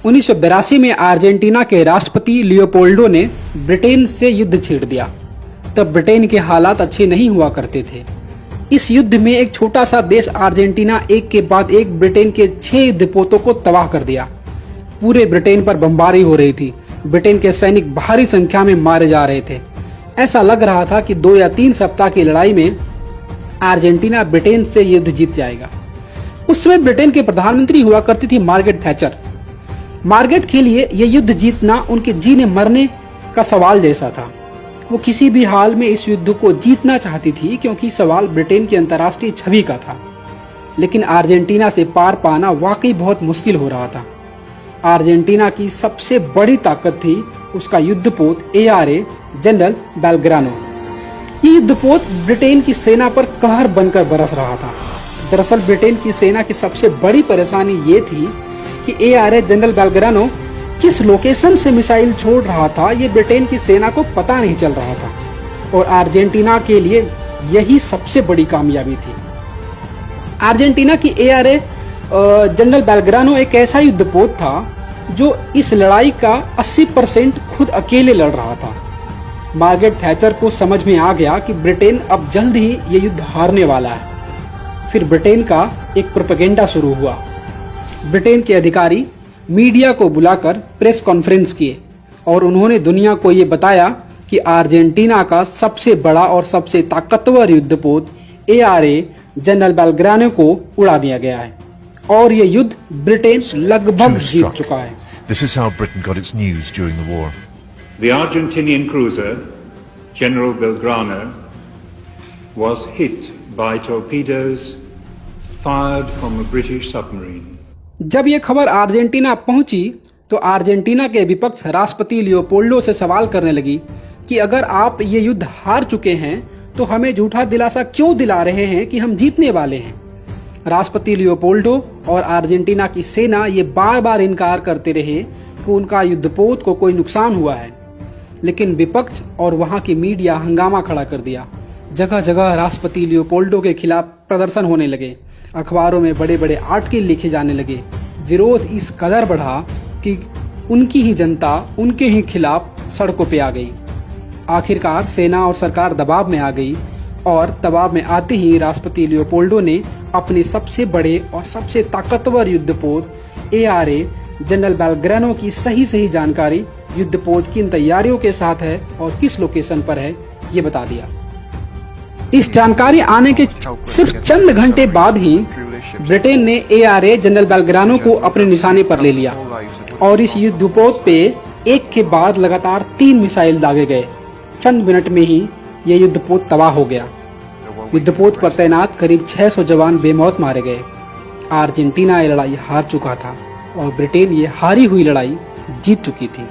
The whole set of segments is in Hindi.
1982 में अर्जेंटीना के राष्ट्रपति लियोपोल्डो ने ब्रिटेन से युद्ध छेड़ दिया। तब ब्रिटेन के हालात अच्छे नहीं हुआ करते थे। इस युद्ध में एक छोटा सा देश अर्जेंटीना एक के बाद एक ब्रिटेन के 6 युद्धपोतों को तबाह कर दिया। पूरे ब्रिटेन पर बमबारी हो रही थी। ब्रिटेन के सैनिक भारी संख्या में मारे जा रहे थे। ऐसा लग रहा था कि 2 या 3 सप्ताह की लड़ाई में अर्जेंटीना ब्रिटेन से युद्ध जीत जाएगा। उस समय ब्रिटेन के प्रधानमंत्री हुआ करती थी मार्गरेट थैचर। मार्गरेट के लिए यह युद्ध जीतना उनके जीने मरने का सवाल जैसा था। वो किसी भी हाल में इस युद्ध को जीतना चाहती थी, क्योंकि सवाल ब्रिटेन की अंतर्राष्ट्रीय छवि का था। लेकिन अर्जेंटीना से पार पाना वाकई बहुत मुश्किल हो रहा था। अर्जेंटीना की सबसे बड़ी ताकत थी उसका युद्धपोत ARA जनरल बेलग्रानो। ये युद्धपोत ब्रिटेन की सेना पर कहर बनकर बरस रहा था। दरअसल ब्रिटेन की सेना की सबसे बड़ी परेशानी ये थी कि ARA जनरल बेलग्रानो किस लोकेशन से मिसाइल छोड़ रहा था, ये ब्रिटेन की सेना को पता नहीं चल रहा था। और अर्जेंटीना के लिए यही सबसे बड़ी कामयाबी थी। अर्जेंटीना की ARA जनरल बेलग्रानो एक ऐसा युद्धपोत था जो इस लड़ाई का 80% खुद अकेले लड़ रहा था। मार्गरेट थैचर को समझ में आ गया कि ब्रिटेन अब जल्द ही ये युद्ध हारने वाला है। फिर ब्रिटेन का एक प्रोपेगेंडा शुरू हुआ। ब्रिटेन के अधिकारी मीडिया को बुलाकर प्रेस कॉन्फ्रेंस किए और उन्होंने दुनिया को ये बताया कि अर्जेंटीना का सबसे बड़ा और सबसे ताकतवर युद्धपोत ARA जनरल बेलग्रानो को उड़ा दिया गया है और ये युद्ध ब्रिटेन लगभग जीत चुका है। This is how Britain got its news during the war. The Argentinian cruiser General Belgrano was hit by torpedoes fired from a British submarine. जब ये खबर अर्जेंटीना पहुंची तो अर्जेंटीना के विपक्ष राष्ट्रपति लियोपोल्डो से सवाल करने लगी कि अगर आप ये युद्ध हार चुके हैं तो हमें झूठा दिलासा क्यों दिला रहे हैं कि हम जीतने वाले हैं। राष्ट्रपति लियोपोल्डो और अर्जेंटीना की सेना ये बार बार इनकार करते रहे कि उनका युद्धपोत को कोई नुकसान हुआ है, लेकिन विपक्ष और वहां की मीडिया हंगामा खड़ा कर दिया। जगह जगह राष्ट्रपति लियोपोल्डो के खिलाफ प्रदर्शन होने लगे। अखबारों में बड़े बड़े आर्टिकल लिखे जाने लगे। विरोध इस कदर बढ़ा कि उनकी ही जनता उनके ही खिलाफ सड़कों पे आ गई। आखिरकार सेना और सरकार दबाव में आ गई और दबाव में आते ही राष्ट्रपति लियोपोल्डो ने अपने सबसे बड़े और सबसे ताकतवर युद्धपोत ARA जनरल बेलग्रानो की सही जानकारी युद्धपोत की इन तैयारियों के साथ है और किस लोकेशन पर है ये बता दिया। इस जानकारी आने के सिर्फ चंद घंटे बाद ही ब्रिटेन ने ARA जनरल बेलग्रानो को अपने निशाने पर ले लिया और इस युद्धपोत पे एक के बाद लगातार 3 मिसाइल दागे गए। चंद मिनट में ही यह युद्धपोत तबाह हो गया। युद्धपोत पर तैनात करीब 600 जवान बेमौत मारे गए। अर्जेंटीना ये लड़ाई हार चुका था और ब्रिटेन ये हारी हुई लड़ाई जीत चुकी थी।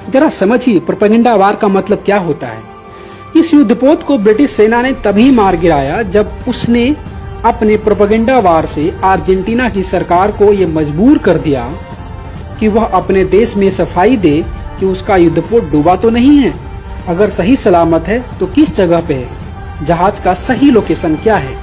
जरा समझिए प्रोपेगेंडा वार का मतलब क्या होता है। इस युद्धपोत को ब्रिटिश सेना ने तभी मार गिराया जब उसने अपने प्रोपेगेंडा वार से अर्जेंटीना की सरकार को ये मजबूर कर दिया कि वह अपने देश में सफाई दे कि उसका युद्धपोत डूबा तो नहीं है, अगर सही सलामत है तो किस जगह पे है, जहाज का सही लोकेशन क्या है।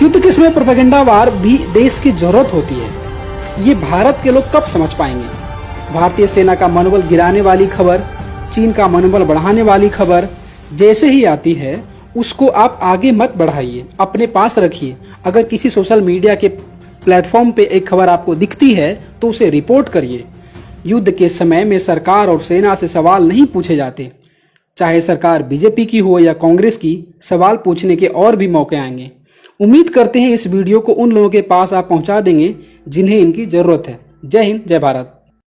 युद्ध के समय प्रोपेगेंडा वार भी देश की जरूरत होती है। ये भारत के लोग कब समझ पाएंगे। भारतीय सेना का मनोबल गिराने वाली खबर, चीन का मनोबल बढ़ाने वाली खबर जैसे ही आती है उसको आप आगे मत बढ़ाइए, अपने पास रखिए। अगर किसी सोशल मीडिया के प्लेटफॉर्म पे एक खबर आपको दिखती है तो उसे रिपोर्ट करिए। युद्ध के समय में सरकार और सेना से सवाल नहीं पूछे जाते। चाहे सरकार बीजेपी की हो या कांग्रेस की, सवाल पूछने के और भी मौके आएंगे। उम्मीद करते हैं इस वीडियो को उन लोगों के पास आप पहुंचा देंगे जिन्हें इनकी जरूरत है। जय हिंद, जय भारत।